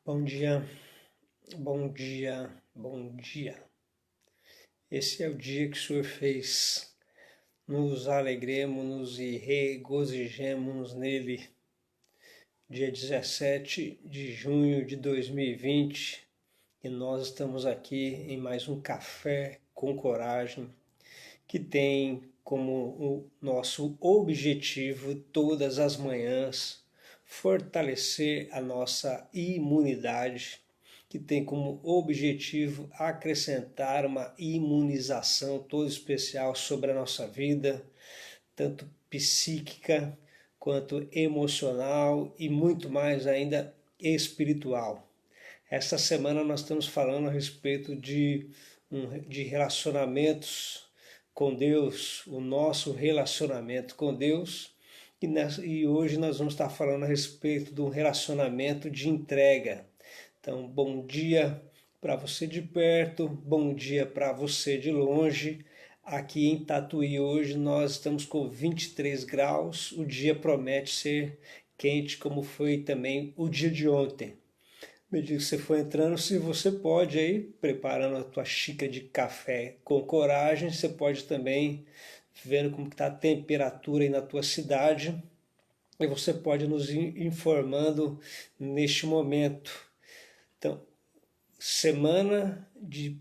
Bom dia, bom dia, bom dia. Esse é o dia que o Senhor fez. Nos alegremos e regozijemos nele. Dia 17 de junho de 2020 e nós estamos aqui em mais um Café com Coragem, que tem como o nosso objetivo todas as manhãs fortalecer a nossa imunidade, que tem como objetivo acrescentar uma imunização toda especial sobre a nossa vida, tanto psíquica quanto emocional e muito mais ainda espiritual. Esta semana nós estamos falando a respeito de relacionamentos com Deus, o nosso relacionamento com Deus, e hoje nós vamos estar falando a respeito de um relacionamento de entrega. Então, bom dia para você de perto, bom dia para você de longe. Aqui em Tatuí hoje nós estamos com 23 graus, o dia promete ser quente como foi também o dia de ontem. À medida que você for entrando, se você pode aí, preparando a tua xícara de café com coragem, você pode também vendo como está a temperatura aí na tua cidade, e você pode nos informando neste momento. Então, semana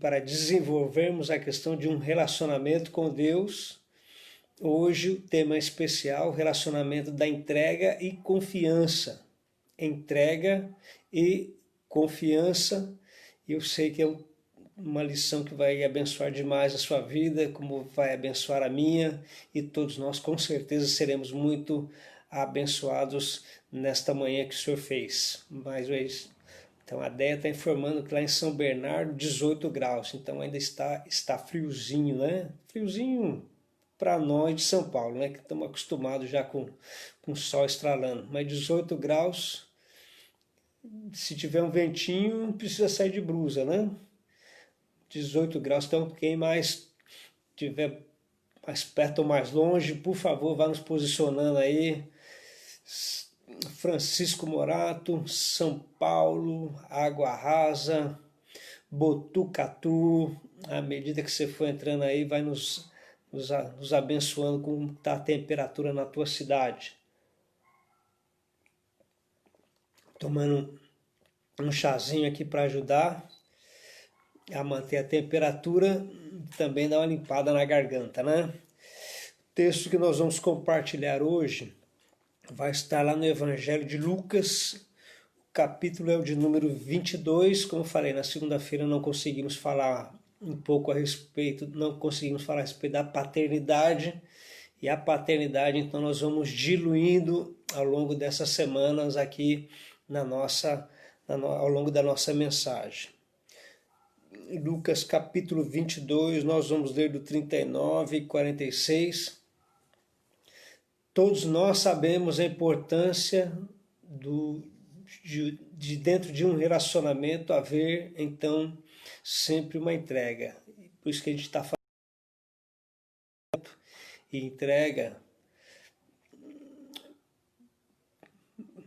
para desenvolvermos a questão de um relacionamento com Deus. Hoje o tema especial, relacionamento da entrega e confiança. Entrega e confiança. Eu sei que é uma lição que vai abençoar demais a sua vida, como vai abençoar a minha, e todos nós com certeza seremos muito abençoados nesta manhã que o Senhor fez. Mais uma vez. Então a Déia está informando que lá em São Bernardo 18 graus, então ainda está friozinho, né? Friozinho para nós de São Paulo, né? Que estamos acostumados já com o sol estralando, mas 18 graus, se tiver um ventinho não precisa sair de blusa, né? 18 graus, então quem mais tiver mais perto ou mais longe, por favor, vá nos posicionando aí. Francisco Morato, São Paulo, Água Rasa, Botucatu. À medida que você for entrando aí, vai nos abençoando com está a temperatura na tua cidade. Tomando um chazinho aqui para ajudar a manter a temperatura, também dá uma limpada na garganta, né? O texto que nós vamos compartilhar hoje vai estar lá no Evangelho de Lucas, o capítulo é o de número 22, como eu falei, na segunda-feira não conseguimos falar um pouco a respeito, não conseguimos falar a respeito da paternidade, e a paternidade então nós vamos diluindo ao longo dessas semanas aqui ao longo da nossa mensagem. Lucas capítulo 22, nós vamos ler do 39 e 46. Todos nós sabemos a importância de dentro de um relacionamento haver, então, sempre uma entrega. Por isso que a gente está falando e entrega.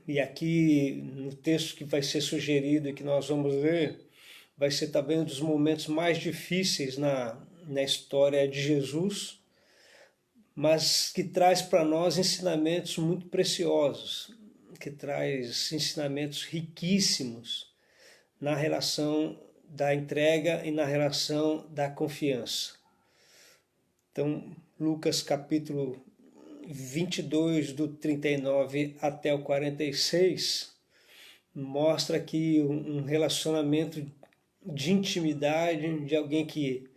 E aqui no texto que vai ser sugerido e que nós vamos ler, vai ser também um dos momentos mais difíceis na história de Jesus, mas que traz para nós ensinamentos muito preciosos, que traz ensinamentos riquíssimos na relação da entrega e na relação da confiança. Então, Lucas capítulo 22, do 39 até o 46, mostra aqui um relacionamento de intimidade, de alguém que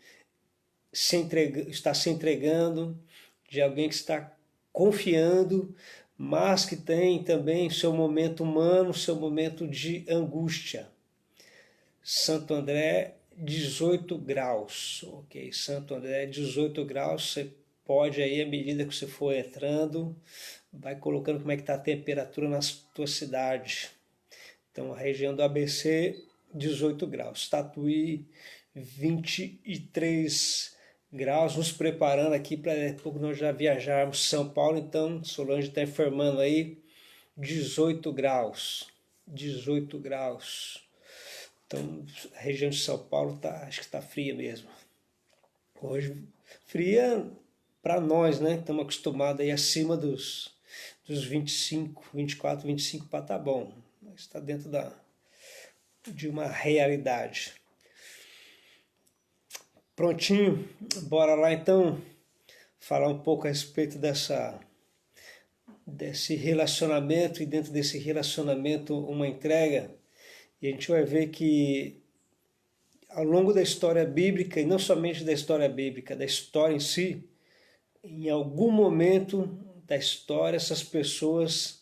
está se entregando, de alguém que está confiando, mas que tem também seu momento humano, seu momento de angústia. Santo André, 18 graus, ok? Santo André, 18 graus, você pode aí, à medida que você for entrando, vai colocando como é que está a temperatura na tua cidade. Então, a região do ABC, 18 graus. Tatuí, 23 graus, nos preparando aqui para pouco nós já viajarmos São Paulo, então Solange está informando aí 18 graus, 18 graus. Então, a região de São Paulo acho que está fria mesmo. Hoje, fria para nós, né? Estamos acostumados aí acima dos 25, 24, 25 para tá bom. Mas está dentro de uma realidade. Prontinho? Bora lá então falar um pouco a respeito desse relacionamento, e dentro desse relacionamento uma entrega. E a gente vai ver que ao longo da história bíblica, e não somente da história bíblica, da história em si, em algum momento da história essas pessoas,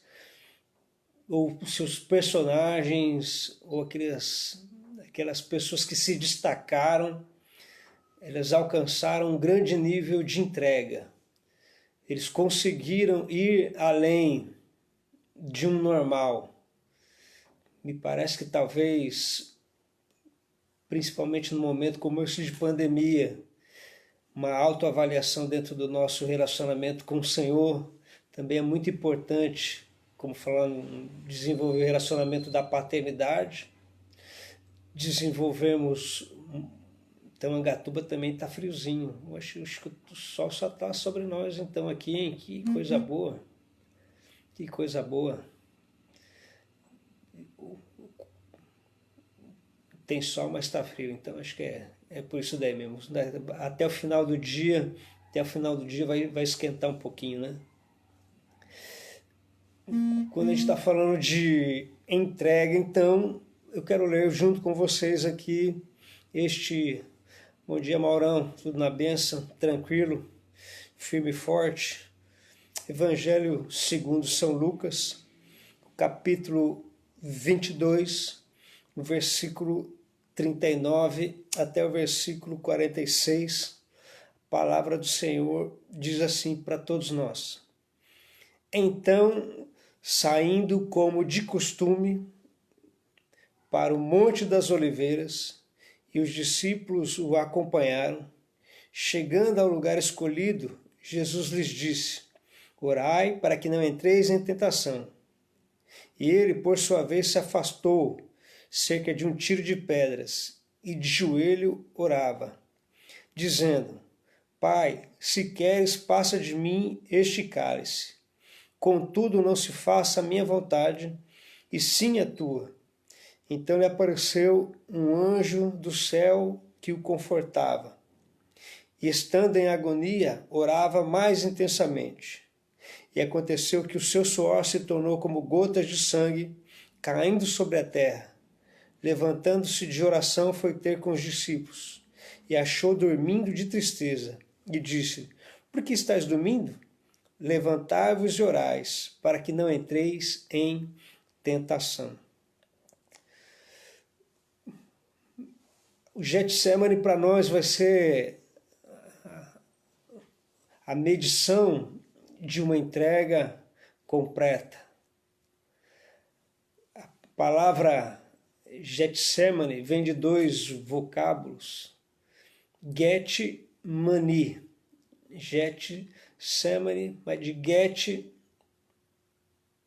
ou seus personagens, ou aquelas pessoas que se destacaram, elas alcançaram um grande nível de entrega. Eles conseguiram ir além de um normal. Me parece que talvez, principalmente no momento como esse de pandemia, uma autoavaliação dentro do nosso relacionamento com o Senhor também é muito importante, como falando, desenvolver o relacionamento da paternidade, desenvolvemos. Então, Angatuba também está friozinho. Eu acho que o sol só está sobre nós, então, aqui, hein? Que coisa boa. Que coisa boa. Tem sol, mas está frio, então acho que é por isso daí mesmo. Até o final do dia vai esquentar um pouquinho, né? Quando a gente está falando de entrega, então, eu quero ler junto com vocês aqui este... Bom dia, Maurão, tudo na bênção, tranquilo, firme e forte. Evangelho segundo São Lucas, capítulo 22, no versículo 39 até o versículo 46. A palavra do Senhor diz assim para todos nós. Então, saindo como de costume para o Monte das Oliveiras, e os discípulos o acompanharam. Chegando ao lugar escolhido, Jesus lhes disse: Orai para que não entreis em tentação. E ele, por sua vez, se afastou, cerca de um tiro de pedras, e de joelho orava, dizendo: Pai, se queres, passa de mim este cálice. Contudo, não se faça a minha vontade, e sim a tua. Então lhe apareceu um anjo do céu que o confortava. E estando em agonia, orava mais intensamente. E aconteceu que o seu suor se tornou como gotas de sangue caindo sobre a terra. Levantando-se de oração, foi ter com os discípulos. E achou dormindo de tristeza. E disse: Por que estáis dormindo? Levantai-vos e orais, para que não entreis em tentação. O Getsemane para nós vai ser a medição de uma entrega completa. A palavra Getsemane vem de dois vocábulos. Get-mani. Getsemane, mas de get,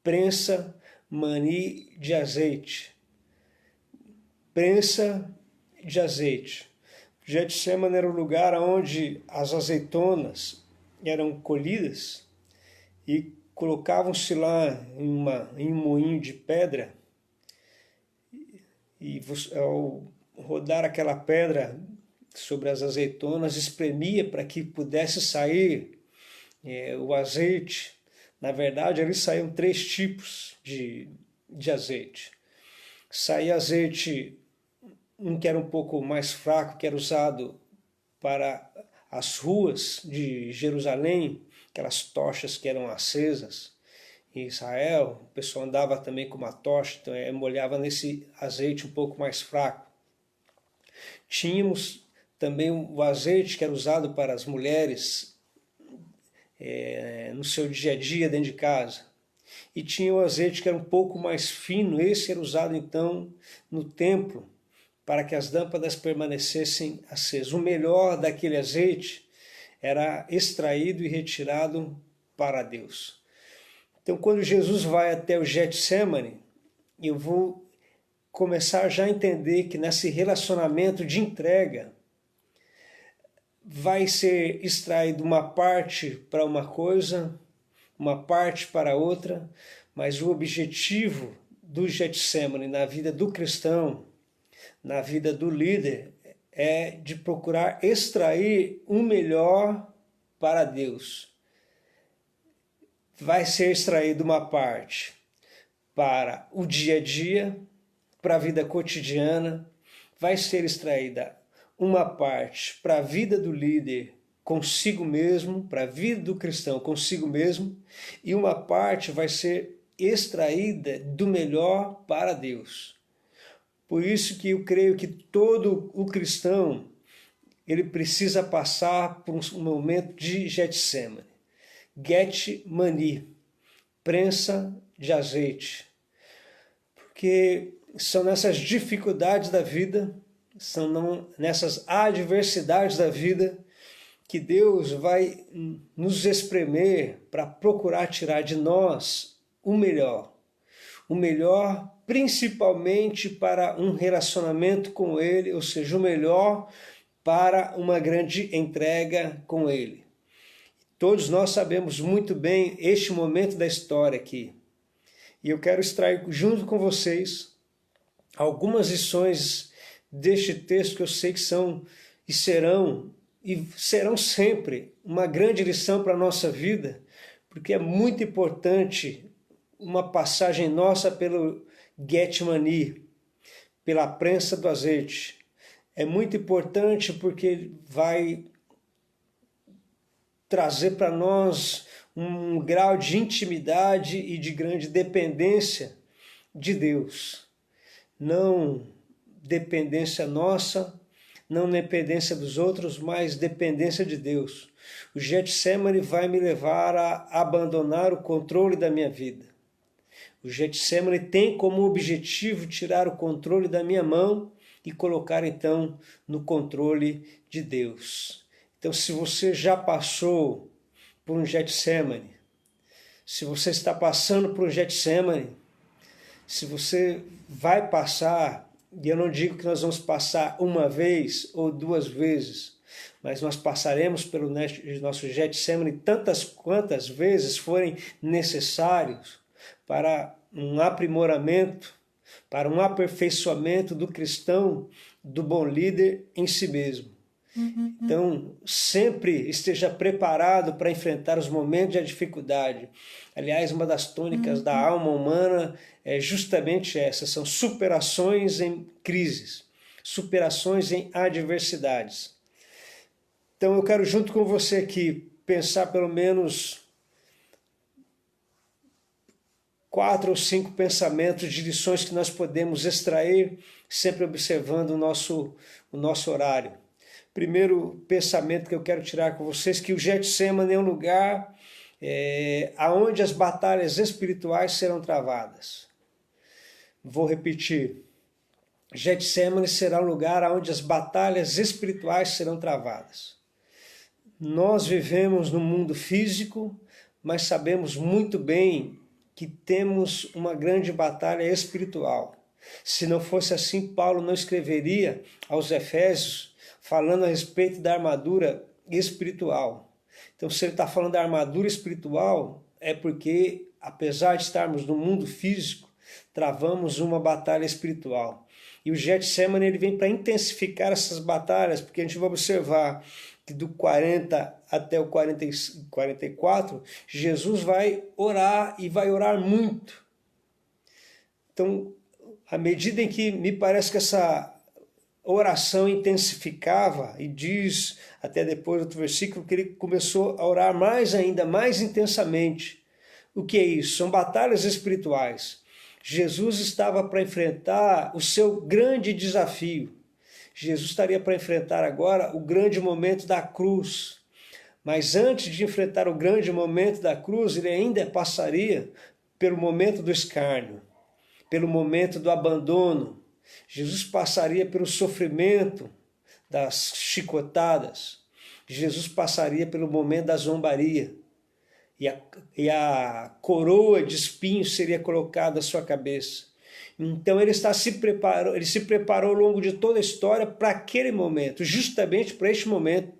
prensa, mani, de azeite. Prensa de azeite. Getsemane era o lugar onde as azeitonas eram colhidas e colocavam-se lá em um moinho de pedra, e ao rodar aquela pedra sobre as azeitonas, espremia para que pudesse sair o azeite. Na verdade, ali saíam 3 tipos de azeite. Saía azeite, um que era um pouco mais fraco, que era usado para as ruas de Jerusalém, aquelas tochas que eram acesas em Israel. O pessoal andava também com uma tocha, então molhava nesse azeite um pouco mais fraco. Tínhamos também o azeite que era usado para as mulheres no seu dia a dia dentro de casa. E tinha o azeite que era um pouco mais fino, esse era usado então no templo, para que as lâmpadas permanecessem acesas. O melhor daquele azeite era extraído e retirado para Deus. Então, quando Jesus vai até o Getsemane, eu vou começar já a entender que nesse relacionamento de entrega vai ser extraído uma parte para uma coisa, uma parte para outra, mas o objetivo do Getsemane na vida do cristão, na vida do líder, é de procurar extrair o melhor para Deus. Vai ser extraída uma parte para o dia a dia, para a vida cotidiana, vai ser extraída uma parte para a vida do líder consigo mesmo, para a vida do cristão consigo mesmo, e uma parte vai ser extraída do melhor para Deus. Por isso que eu creio que todo o cristão ele precisa passar por um momento de Getsemane. Getsemane, prensa de azeite. Porque são nessas dificuldades da vida, são nessas adversidades da vida que Deus vai nos espremer para procurar tirar de nós o melhor. O melhor principalmente para um relacionamento com Ele, ou seja, o melhor para uma grande entrega com Ele. Todos nós sabemos muito bem este momento da história aqui. E eu quero extrair junto com vocês algumas lições deste texto que eu sei que são e serão sempre uma grande lição para a nossa vida, porque é muito importante uma passagem nossa pelo Getsemane, pela prensa do azeite. É muito importante porque vai trazer para nós um grau de intimidade e de grande dependência de Deus. Não dependência nossa, não dependência dos outros, mas dependência de Deus. O Getsemane vai me levar a abandonar o controle da minha vida. O Getsemane tem como objetivo tirar o controle da minha mão e colocar então no controle de Deus. Então, se você já passou por um Getsemane, se você está passando por um Getsemane, se você vai passar, e eu não digo que nós vamos passar uma vez ou duas vezes, mas nós passaremos pelo nosso Getsemane tantas quantas vezes forem necessários para um aprimoramento, para um aperfeiçoamento do cristão, do bom líder em si mesmo. Então, sempre esteja preparado para enfrentar os momentos de dificuldade. Aliás, uma das tônicas da alma humana é justamente essa, são superações em crises, superações em adversidades. Então, eu quero junto com você aqui pensar pelo menos 4 ou 5 pensamentos de lições que nós podemos extrair, sempre observando o nosso horário. Primeiro pensamento que eu quero tirar com vocês, que o Getsemane é um lugar onde as batalhas espirituais serão travadas. Vou repetir. Getsemane será um lugar onde as batalhas espirituais serão travadas. Nós vivemos no mundo físico, mas sabemos muito bem que temos uma grande batalha espiritual. Se não fosse assim, Paulo não escreveria aos Efésios falando a respeito da armadura espiritual. Então, se ele está falando da armadura espiritual, é porque, apesar de estarmos no mundo físico, travamos uma batalha espiritual. E o Getsemane ele vem para intensificar essas batalhas, porque a gente vai observar que do 40 até o 44, Jesus vai orar e vai orar muito. Então, à medida em que me parece que essa oração intensificava, e diz até depois outro versículo que ele começou a orar mais ainda, mais intensamente. O que é isso? São batalhas espirituais. Jesus estava para enfrentar o seu grande desafio. Jesus estaria para enfrentar agora o grande momento da cruz. Mas antes de enfrentar o grande momento da cruz, ele ainda passaria pelo momento do escárnio, pelo momento do abandono. Jesus passaria pelo sofrimento das chicotadas. Jesus passaria pelo momento da zombaria. E a coroa de espinhos seria colocada à sua cabeça. Então ele se preparou ao longo de toda a história para aquele momento, justamente para este momento,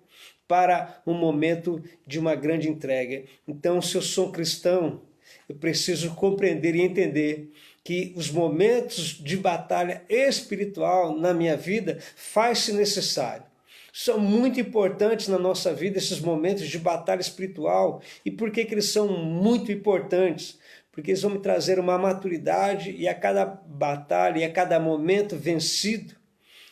para um momento de uma grande entrega. Então, se eu sou cristão, eu preciso compreender e entender que os momentos de batalha espiritual na minha vida faz-se necessário. São muito importantes na nossa vida esses momentos de batalha espiritual. E por que eles são muito importantes? Porque eles vão me trazer uma maturidade e a cada batalha e a cada momento vencido,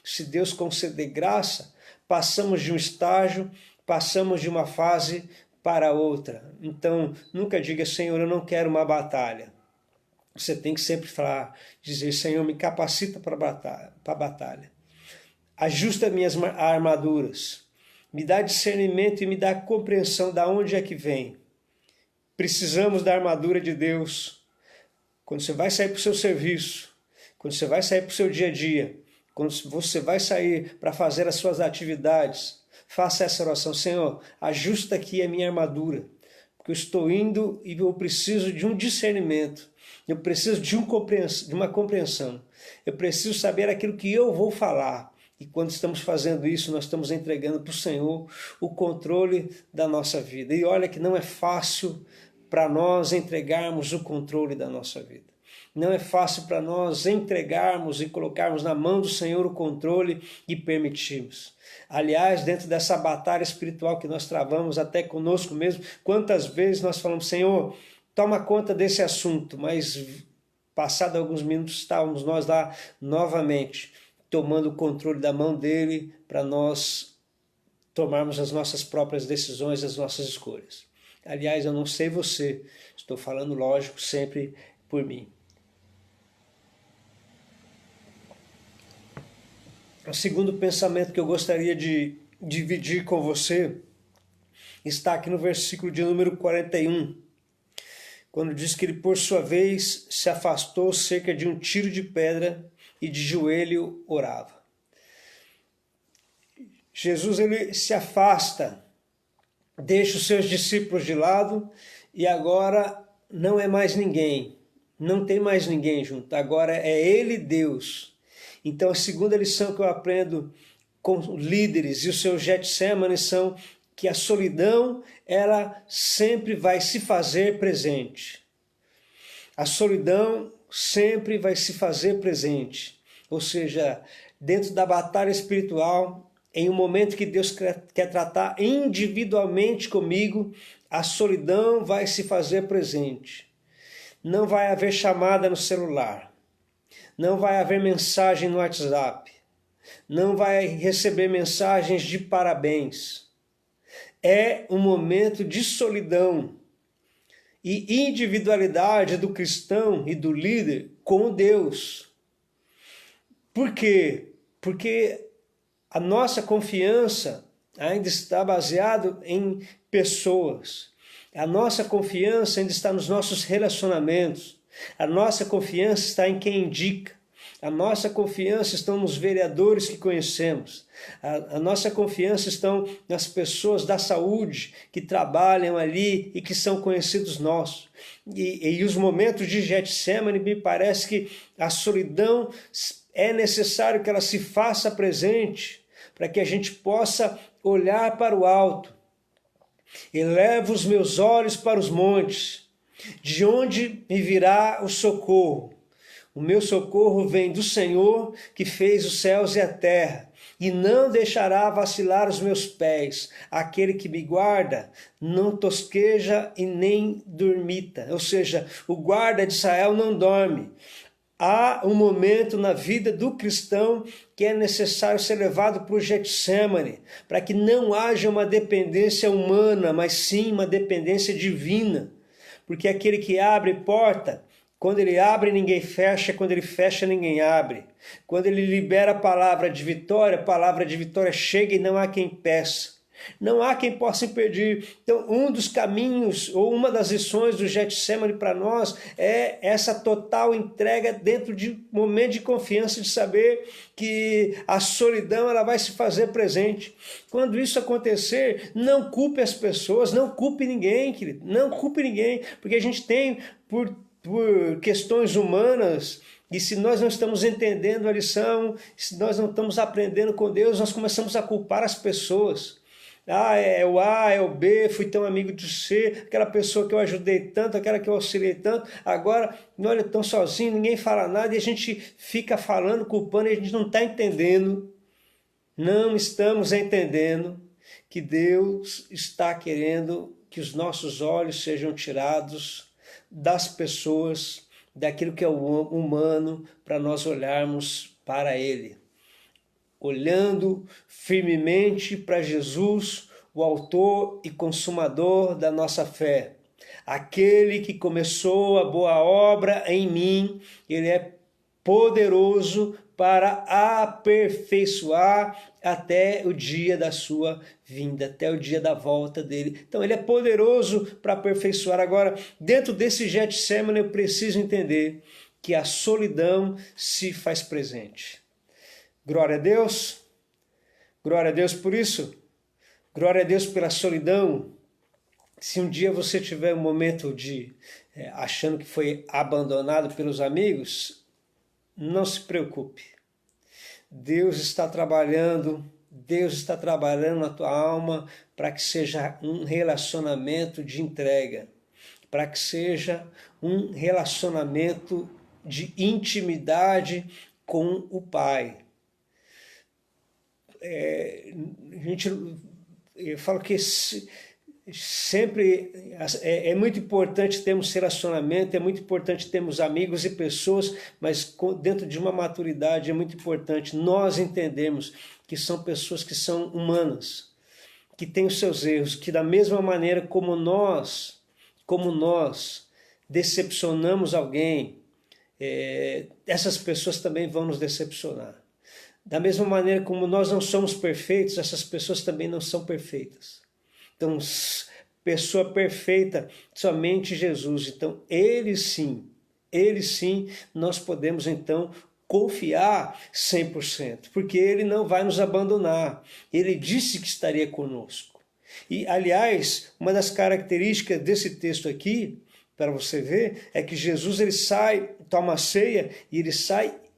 se Deus conceder graça, passamos de um estágio, passamos de uma fase para outra. Então, nunca diga, Senhor, eu não quero uma batalha. Você tem que sempre dizer, Senhor, me capacita para a batalha. Ajusta minhas armaduras. Me dá discernimento e me dá compreensão de onde é que vem. Precisamos da armadura de Deus. Quando você vai sair para o seu serviço, quando você vai sair para o seu dia a dia, quando você vai sair para fazer as suas atividades, faça essa oração. Senhor, ajusta aqui a minha armadura, porque eu estou indo e eu preciso de um discernimento. Eu preciso de uma compreensão. Eu preciso saber aquilo que eu vou falar. E quando estamos fazendo isso, nós estamos entregando para o Senhor o controle da nossa vida. E olha que não é fácil para nós entregarmos o controle da nossa vida. Não é fácil para nós entregarmos e colocarmos na mão do Senhor o controle e permitirmos. Aliás, dentro dessa batalha espiritual que nós travamos até conosco mesmo, quantas vezes nós falamos, Senhor, toma conta desse assunto, mas passado alguns minutos estávamos nós lá novamente, tomando o controle da mão dele para nós tomarmos as nossas próprias decisões, as nossas escolhas. Aliás, eu não sei você, estou falando, lógico, sempre por mim. O segundo pensamento que eu gostaria de dividir com você está aqui no versículo de número 41, quando diz que ele, por sua vez, se afastou cerca de um tiro de pedra e de joelho orava. Jesus ele se afasta, deixa os seus discípulos de lado e agora não é mais ninguém, não tem mais ninguém junto, agora é ele Deus. Então a segunda lição que eu aprendo com líderes e o seu Getsemane são que a solidão ela sempre vai se fazer presente. A solidão sempre vai se fazer presente. Ou seja, dentro da batalha espiritual, em um momento que Deus quer tratar individualmente comigo, a solidão vai se fazer presente. Não vai haver chamada no celular. Não vai haver mensagem no WhatsApp. Não vai receber mensagens de parabéns. É um momento de solidão e individualidade do cristão e do líder com Deus. Por quê? Porque a nossa confiança ainda está baseada em pessoas. A nossa confiança ainda está nos nossos relacionamentos. A nossa confiança está em quem indica. A nossa confiança está nos vereadores que conhecemos. A nossa confiança está nas pessoas da saúde que trabalham ali e que são conhecidos nossos. E os momentos de Getsemane, me parece que a solidão é necessário que ela se faça presente para que a gente possa olhar para o alto. Elevo os meus olhos para os montes, de onde me virá o socorro? O meu socorro vem do Senhor que fez os céus e a terra, e não deixará vacilar os meus pés. Aquele que me guarda não tosqueja e nem dormita. Ou seja, o guarda de Israel não dorme. Há um momento na vida do cristão que é necessário ser levado para o Getsemane, para que não haja uma dependência humana, mas sim uma dependência divina. Porque aquele que abre porta, quando ele abre, ninguém fecha. Quando ele fecha, ninguém abre. Quando ele libera a palavra de vitória chega e não há quem peça. Não há quem possa impedir. Então, um dos caminhos, ou uma das lições do Getsemane para nós, é essa total entrega dentro de um momento de confiança, de saber que a solidão ela vai se fazer presente. Quando isso acontecer, não culpe as pessoas, não culpe ninguém, querido. Não culpe ninguém, porque a gente tem, por questões humanas, E se nós não estamos entendendo a lição, se nós não estamos aprendendo com Deus, nós começamos a culpar as pessoas. Ah, é o A, é o B, fui tão amigo de C, aquela pessoa que eu ajudei tanto, aquela que eu auxiliei tanto, agora, olha, estão sozinhos, ninguém fala nada, e a gente fica falando, culpando, e a gente não está entendendo, não estamos entendendo que Deus está querendo que os nossos olhos sejam tirados das pessoas, daquilo que é o humano, para nós olharmos para Ele. Olhando firmemente para Jesus, o autor e consumador da nossa fé. Aquele que começou a boa obra em mim, Ele é poderoso para aperfeiçoar até o dia da sua vinda, até o dia da volta dele. Então ele é poderoso para aperfeiçoar. Agora, dentro desse Getsemane, eu preciso entender que a solidão se faz presente. Glória a Deus por isso, glória a Deus pela solidão. Se um dia você tiver um momento de achando que foi abandonado pelos amigos, não se preocupe. Deus está trabalhando na tua alma para que seja um relacionamento de entrega, para que seja um relacionamento de intimidade com o Pai. Eu falo que sempre é muito importante termos relacionamento, é muito importante termos amigos e pessoas, mas dentro de uma maturidade é muito importante nós entendermos que são pessoas que são humanas, que têm os seus erros, que da mesma maneira como nós decepcionamos alguém, essas pessoas também vão nos decepcionar. Da mesma maneira como nós não somos perfeitos, essas pessoas também não são perfeitas. Então, pessoa perfeita, somente Jesus. Então, ele sim, nós podemos então confiar 100%, porque ele não vai nos abandonar. Ele disse que estaria conosco. E, aliás, uma das características desse texto aqui, para você ver, é que Jesus ele sai, toma a ceia e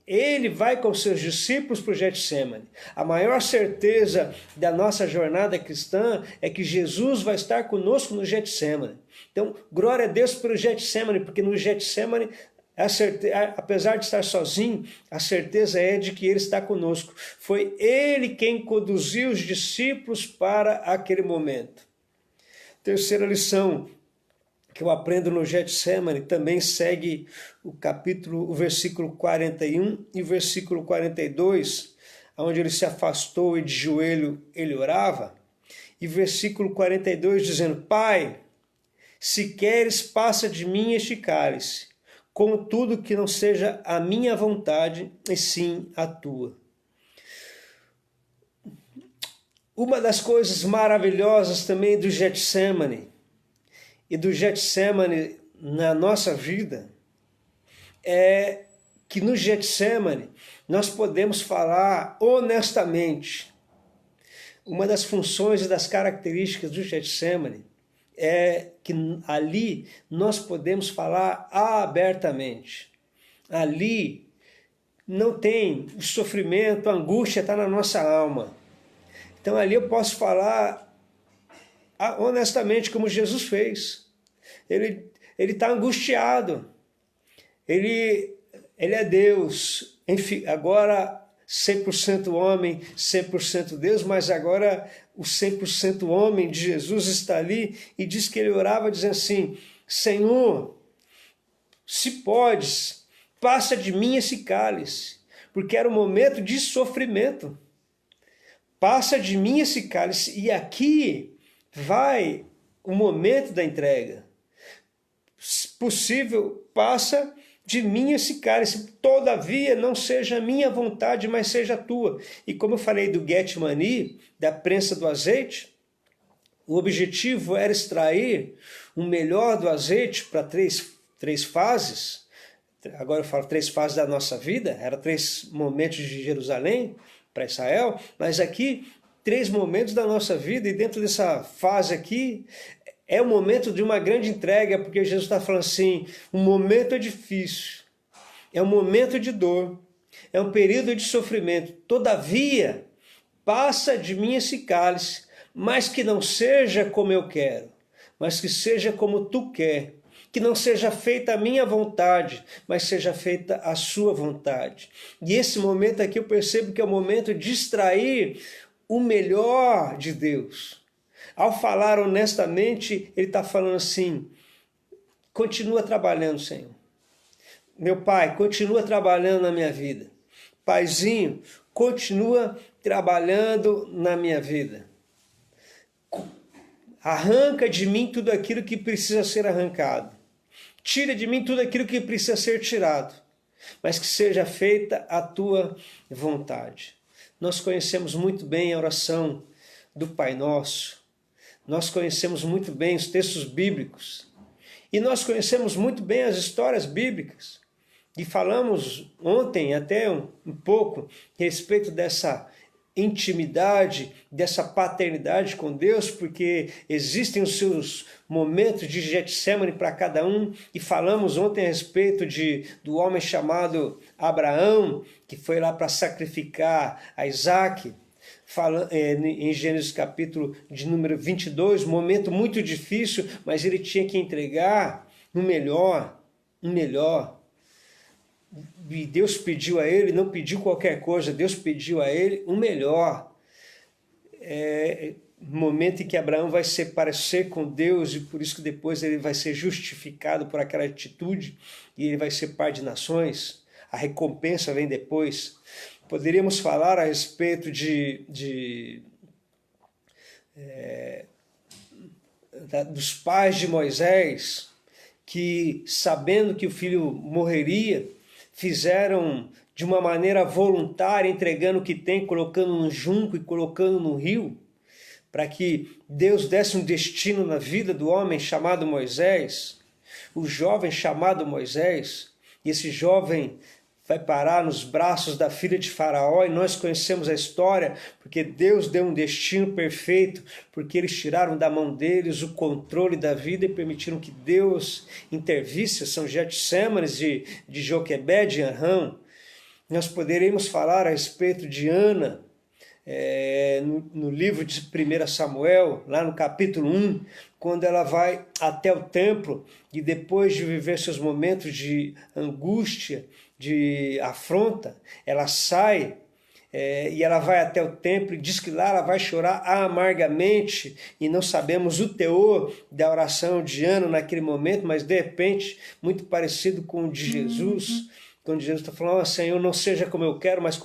ele vai com seus discípulos para o Getsemane. A maior certeza da nossa jornada cristã é que Jesus vai estar conosco no Getsemane. Então, glória a Deus pelo Getsemane, porque no Getsemane, apesar de estar sozinho, a certeza é de que Ele está conosco. Foi Ele quem conduziu os discípulos para aquele momento. Terceira lição que eu aprendo no Getsemane também segue o versículo 41 e o versículo 42, onde ele se afastou e de joelho ele orava, e versículo 42 dizendo: Pai, se queres, passa de mim este cálice, contudo que não seja a minha vontade, e sim a tua. Uma das coisas maravilhosas também do Getsemane, e do Getsemane na nossa vida, é que no Getsemane nós podemos falar honestamente. Uma das funções e das características do Getsemane é que ali nós podemos falar abertamente. Ali não tem o sofrimento, a angústia está na nossa alma. Então ali eu posso falar honestamente, como Jesus fez. Ele está angustiado. Ele é Deus. Enfim, agora 100% homem, 100% Deus, mas agora o 100% homem de Jesus está ali e diz que ele orava dizendo assim: Senhor, se podes, passa de mim esse cálice, porque era um momento de sofrimento. Passa de mim esse cálice. E aqui vai o momento da entrega. Se possível, passa de mim esse cálice, todavia não seja a minha vontade, mas seja a tua. E como eu falei do Getsemane, da prensa do azeite, o objetivo era extrair o melhor do azeite para três fases. Agora eu falo 3 fases da nossa vida, era 3 momentos de Jerusalém para Israel, mas aqui 3 momentos da nossa vida, e dentro dessa fase aqui é o momento de uma grande entrega, porque Jesus está falando assim: um momento é difícil, é um momento de dor, é um período de sofrimento. Todavia, passa de mim esse cálice, mas que não seja como eu quero, mas que seja como tu quer. Que não seja feita a minha vontade, mas seja feita a sua vontade. E esse momento aqui eu percebo que é o momento de extrair o melhor de Deus. Ao falar honestamente, ele está falando assim: continua trabalhando, Senhor. Meu Pai, continua trabalhando na minha vida. Paizinho, continua trabalhando na minha vida. Arranca de mim tudo aquilo que precisa ser arrancado. Tira de mim tudo aquilo que precisa ser tirado, mas que seja feita a tua vontade. Nós conhecemos muito bem a oração do Pai Nosso, nós conhecemos muito bem os textos bíblicos, e nós conhecemos muito bem as histórias bíblicas, e falamos ontem até um pouco a respeito dessa intimidade, dessa paternidade com Deus, porque existem os seus momentos de Getsemane para cada um, e falamos ontem a respeito do homem chamado Abraão, que foi lá para sacrificar a Isaac, em Gênesis capítulo de número 22, momento muito difícil, mas ele tinha que entregar o melhor. E Deus pediu a ele, não pediu qualquer coisa, Deus pediu a ele o melhor. Momento em que Abraão vai se parecer com Deus, e por isso que depois ele vai ser justificado por aquela atitude, e ele vai ser pai de nações. A recompensa vem depois. Poderíamos falar a respeito dos pais de Moisés, que sabendo que o filho morreria, fizeram de uma maneira voluntária, entregando o que tem, colocando no junco e colocando no rio, para que Deus desse um destino na vida do homem chamado Moisés, o jovem chamado Moisés, e esse jovem vai parar nos braços da filha de Faraó, e nós conhecemos a história, porque Deus deu um destino perfeito, porque eles tiraram da mão deles o controle da vida e permitiram que Deus intervisse. São Getsêmanes de Joquebed, de Arrão. Nós poderíamos falar a respeito de Ana, no livro de 1 Samuel, lá no capítulo 1, quando ela vai até o templo, e depois de viver seus momentos de angústia, de afronta, ela sai e ela vai até o templo, e diz que lá ela vai chorar amargamente, e não sabemos o teor da oração de Ana naquele momento, mas de repente, muito parecido com o de Jesus, quando Jesus está falando: Senhor, não seja como eu quero, mas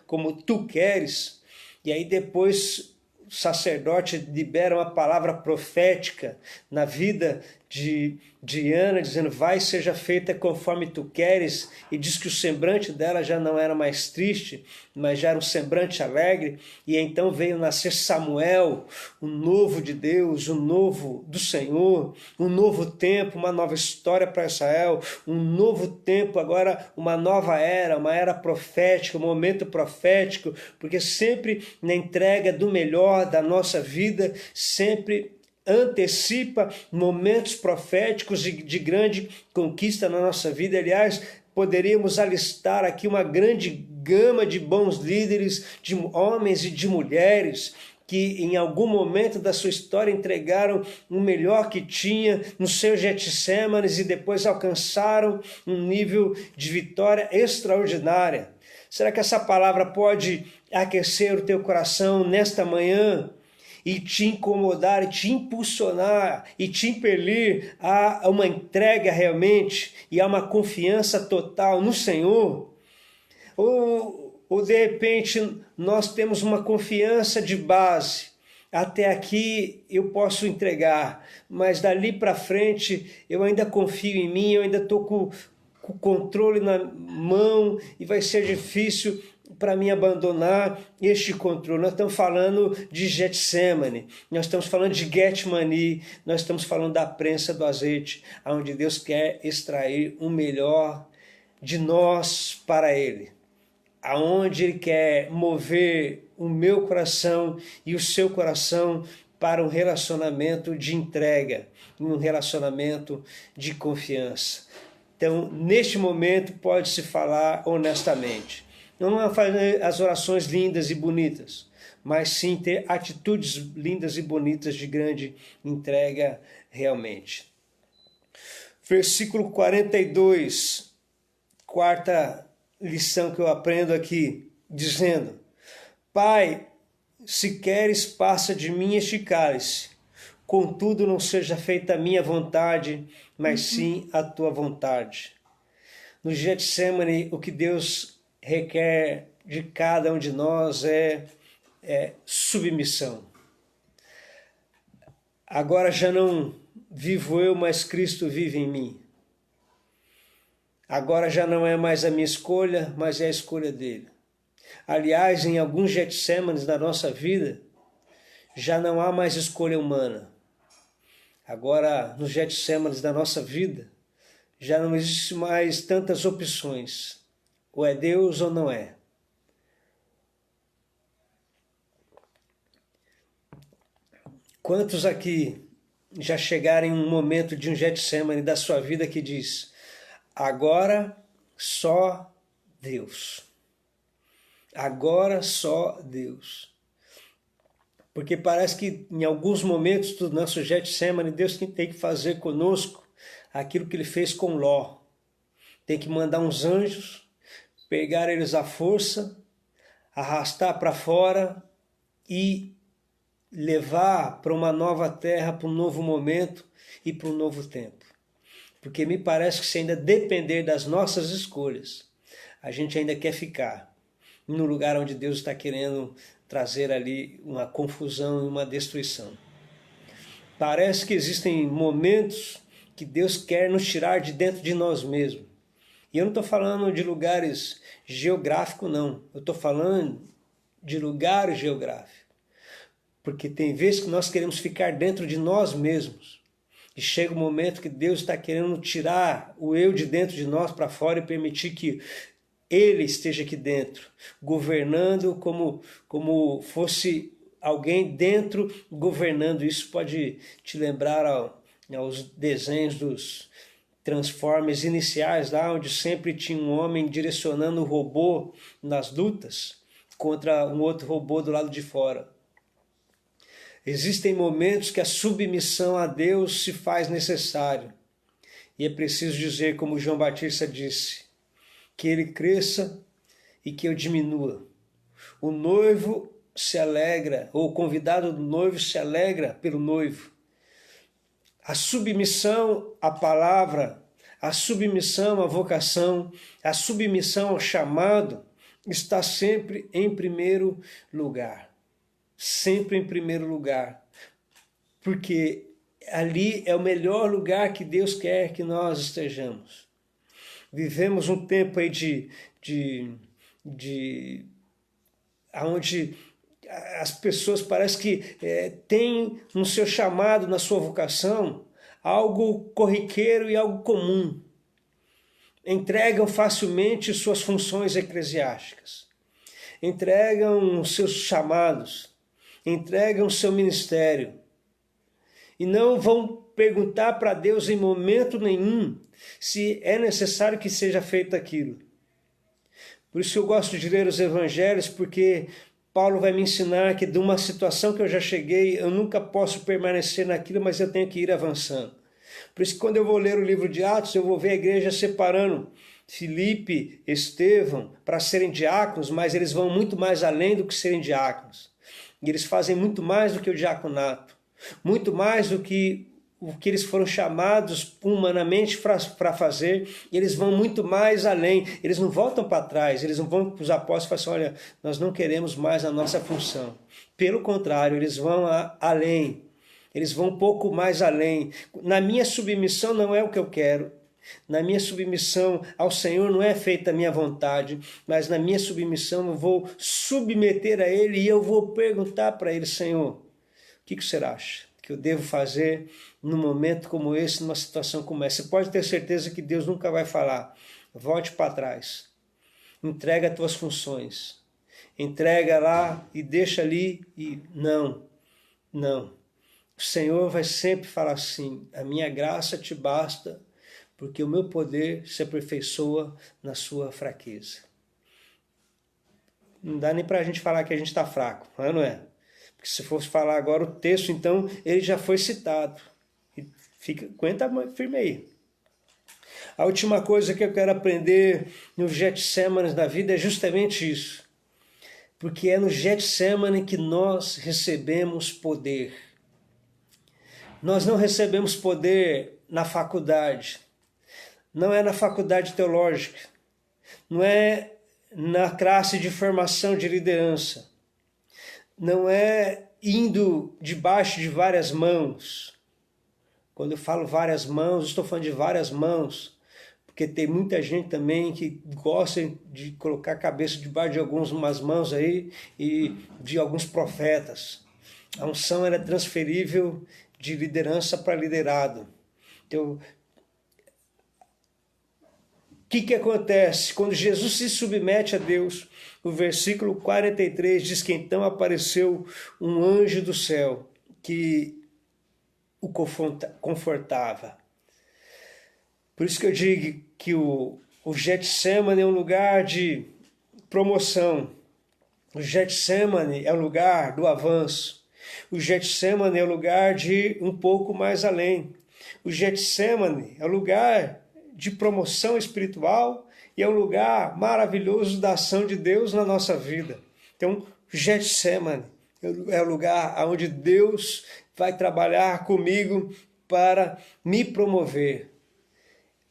como tu queres. E aí depois o sacerdote libera uma palavra profética na vida de Ana, dizendo: vai, seja feita conforme tu queres, e diz que o semblante dela já não era mais triste, mas já era um semblante alegre, e então veio nascer Samuel, o novo de Deus, o novo do Senhor, um novo tempo, uma nova história para Israel, um novo tempo, agora uma nova era, uma era profética, um momento profético, porque sempre na entrega do melhor da nossa vida, sempre antecipa momentos proféticos de grande conquista na nossa vida. Aliás, poderíamos alistar aqui uma grande gama de bons líderes, de homens e de mulheres, que em algum momento da sua história entregaram o melhor que tinha no seu Getsêmanes e depois alcançaram um nível de vitória extraordinária. Será que essa palavra pode aquecer o teu coração nesta manhã e te incomodar, e te impulsionar, e te impelir a uma entrega realmente e a uma confiança total no Senhor? Ou de repente nós temos uma confiança de base: até aqui eu posso entregar, mas dali para frente eu ainda confio em mim, eu ainda estou com o controle na mão e vai ser difícil para mim abandonar este controle. Nós estamos falando de Getsemane, nós estamos falando de Getmani, nós estamos falando da prensa do azeite, onde Deus quer extrair o melhor de nós para Ele, aonde Ele quer mover o meu coração e o seu coração para um relacionamento de entrega, um relacionamento de confiança. Então, neste momento, pode-se falar honestamente. Não é fazer as orações lindas e bonitas, mas sim ter atitudes lindas e bonitas de grande entrega realmente. Versículo 42, quarta lição que eu aprendo aqui, dizendo: Pai, se queres, passa de mim este cálice, contudo não seja feita a minha vontade, mas sim a tua vontade. No Getsemane, o que Deus requer de cada um de nós é submissão. Agora já não vivo eu, mas Cristo vive em mim. Agora já não é mais a minha escolha, mas é a escolha dele. Aliás, em alguns Getsemanes da nossa vida, já não há mais escolha humana. Agora, nos Getsemanes da nossa vida, já não existe mais tantas opções. Ou é Deus ou não é. Quantos aqui já chegaram em um momento de um Getsemane da sua vida que diz: agora só Deus. Agora só Deus. Porque parece que em alguns momentos do nosso Getsemane, Deus tem que fazer conosco aquilo que ele fez com Ló. Tem que mandar uns anjos, pegar eles à força, arrastar para fora e levar para uma nova terra, para um novo momento e para um novo tempo. Porque me parece que se ainda depender das nossas escolhas, a gente ainda quer ficar no lugar onde Deus está querendo trazer ali uma confusão e uma destruição. Parece que existem momentos que Deus quer nos tirar de dentro de nós mesmos. E eu não estou falando de lugares geográficos, não. Eu estou falando de lugares geográficos. Porque tem vezes que nós queremos ficar dentro de nós mesmos. E chega um momento que Deus está querendo tirar o eu de dentro de nós para fora e permitir que Ele esteja aqui dentro, governando como fosse alguém dentro governando. Isso pode te lembrar aos desenhos dos Transformers iniciais, lá onde sempre tinha um homem direcionando o robô nas lutas contra um outro robô do lado de fora. Existem momentos que a submissão a Deus se faz necessário. E é preciso dizer, como João Batista disse, que ele cresça e que eu diminua. O noivo se alegra, ou o convidado do noivo se alegra pelo noivo. A submissão à palavra, a submissão à vocação, a submissão ao chamado está sempre em primeiro lugar. Sempre em primeiro lugar, porque ali é o melhor lugar que Deus quer que nós estejamos. Vivemos um tempo aí onde as pessoas parece que têm no seu chamado, na sua vocação, algo corriqueiro e algo comum. Entregam facilmente suas funções eclesiásticas, entregam os seus chamados, entregam o seu ministério e não vão perguntar para Deus em momento nenhum se é necessário que seja feito aquilo. Por isso eu gosto de ler os evangelhos, porque Paulo vai me ensinar que de uma situação que eu já cheguei, eu nunca posso permanecer naquilo, mas eu tenho que ir avançando. Por isso que quando eu vou ler o livro de Atos, eu vou ver a igreja separando Filipe, Estevão, para serem diáconos, mas eles vão muito mais além do que serem diáconos. E eles fazem muito mais do que o diaconato, muito mais do que o que eles foram chamados humanamente para fazer. Eles vão muito mais além, eles não voltam para trás, eles não vão para os apóstolos e falam assim: olha, nós não queremos mais a nossa função. Pelo contrário, eles vão além, eles vão um pouco mais além. Na minha submissão não é o que eu quero. Na minha submissão ao Senhor não é feita a minha vontade, mas na minha submissão eu vou submeter a Ele e eu vou perguntar para Ele: Senhor, o que você acha que eu devo fazer num momento como esse, numa situação como essa? Você pode ter certeza que Deus nunca vai falar: volte para trás, entrega as tuas funções, entrega lá e deixa ali. E não. O Senhor vai sempre falar assim: a minha graça te basta, porque o meu poder se aperfeiçoa na sua fraqueza. Não dá nem para a gente falar que a gente está fraco, não é? Porque se fosse falar agora o texto, então ele já foi citado. Aguenta firme aí. A última coisa que eu quero aprender no Getsemane da vida é justamente isso. Porque é no Getsemane que nós recebemos poder. Nós não recebemos poder na faculdade. Não é na faculdade teológica. Não é na classe de formação de liderança. Não é indo debaixo de várias mãos. Quando eu falo várias mãos, estou falando de várias mãos, porque tem muita gente também que gosta de colocar a cabeça debaixo de algumas mãos aí e de alguns profetas. A unção é transferível de liderança para liderado. Então, o que acontece? Quando Jesus se submete a Deus, o versículo 43 diz que então apareceu um anjo do céu que o confortava. Por isso que eu digo que o Getsemane é um lugar de promoção. O Getsemane é o lugar do avanço. O Getsemane é o lugar de ir um pouco mais além. O Getsemane é o lugar de promoção espiritual e é um lugar maravilhoso da ação de Deus na nossa vida. Então, Getsemane é o lugar onde Deus vai trabalhar comigo para me promover.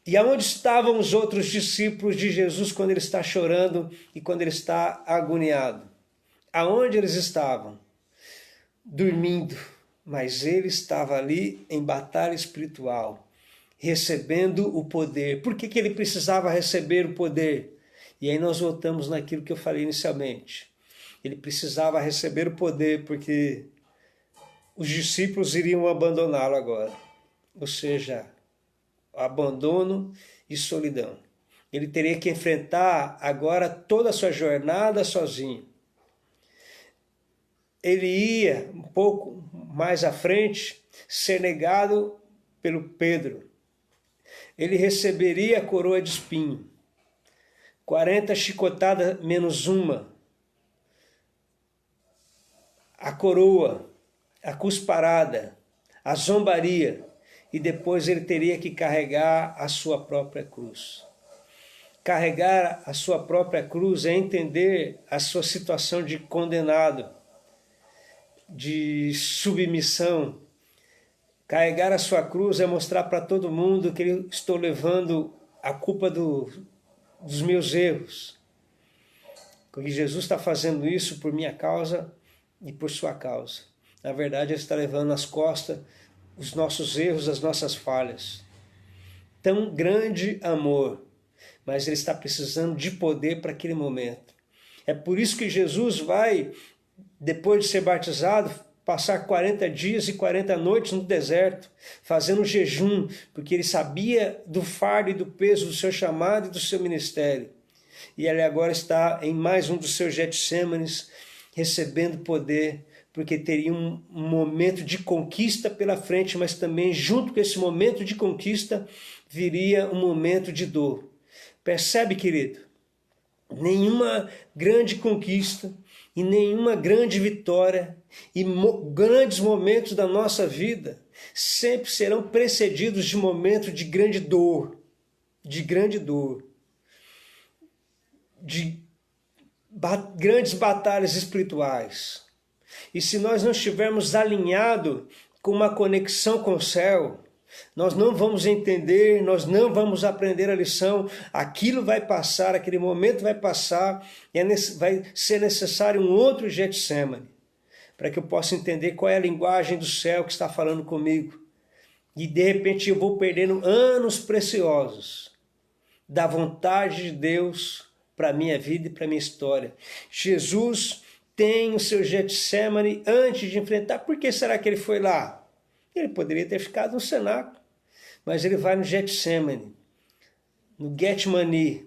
E aonde estavam os outros discípulos de Jesus quando ele está chorando e quando ele está agoniado? Aonde eles estavam? Dormindo, mas ele estava ali em batalha espiritual, recebendo o poder. Por que ele precisava receber o poder? E aí nós voltamos naquilo que eu falei inicialmente. Ele precisava receber o poder porque os discípulos iriam abandoná-lo agora. Ou seja, abandono e solidão. Ele teria que enfrentar agora toda a sua jornada sozinho. Ele ia um pouco mais à frente ser negado pelo Pedro. Ele receberia a coroa de espinho. 40 chicotadas menos uma. A coroa, a cusparada, a zombaria. E depois ele teria que carregar a sua própria cruz. Carregar a sua própria cruz é entender a sua situação de condenado, de submissão. Carregar a sua cruz é mostrar para todo mundo que eu estou levando a culpa dos meus erros. Porque Jesus está fazendo isso por minha causa e por sua causa. Na verdade, ele está levando nas costas os nossos erros, as nossas falhas. Tão grande amor, mas ele está precisando de poder para aquele momento. É por isso que Jesus vai, depois de ser batizado, passar 40 dias e 40 noites no deserto, fazendo jejum, porque ele sabia do fardo e do peso do seu chamado e do seu ministério. E ele agora está em mais um dos seus Getsêmanes, recebendo poder, porque teria um momento de conquista pela frente, mas também junto com esse momento de conquista viria um momento de dor. Percebe, querido? Nenhuma grande conquista e nenhuma grande vitória e grandes momentos da nossa vida sempre serão precedidos de momentos de grande dor, de grandes batalhas espirituais. E se nós não estivermos alinhados com uma conexão com o céu, nós não vamos entender, nós não vamos aprender a lição, aquilo vai passar, aquele momento vai passar, e vai ser necessário um outro Getsemane, para que eu possa entender qual é a linguagem do céu que está falando comigo. E de repente eu vou perdendo anos preciosos da vontade de Deus para a minha vida e para a minha história. Jesus tem o seu Getsemane antes de enfrentar. Por que será que ele foi lá? Ele poderia ter ficado no cenáculo, mas ele vai no Getsemane, no Getmani,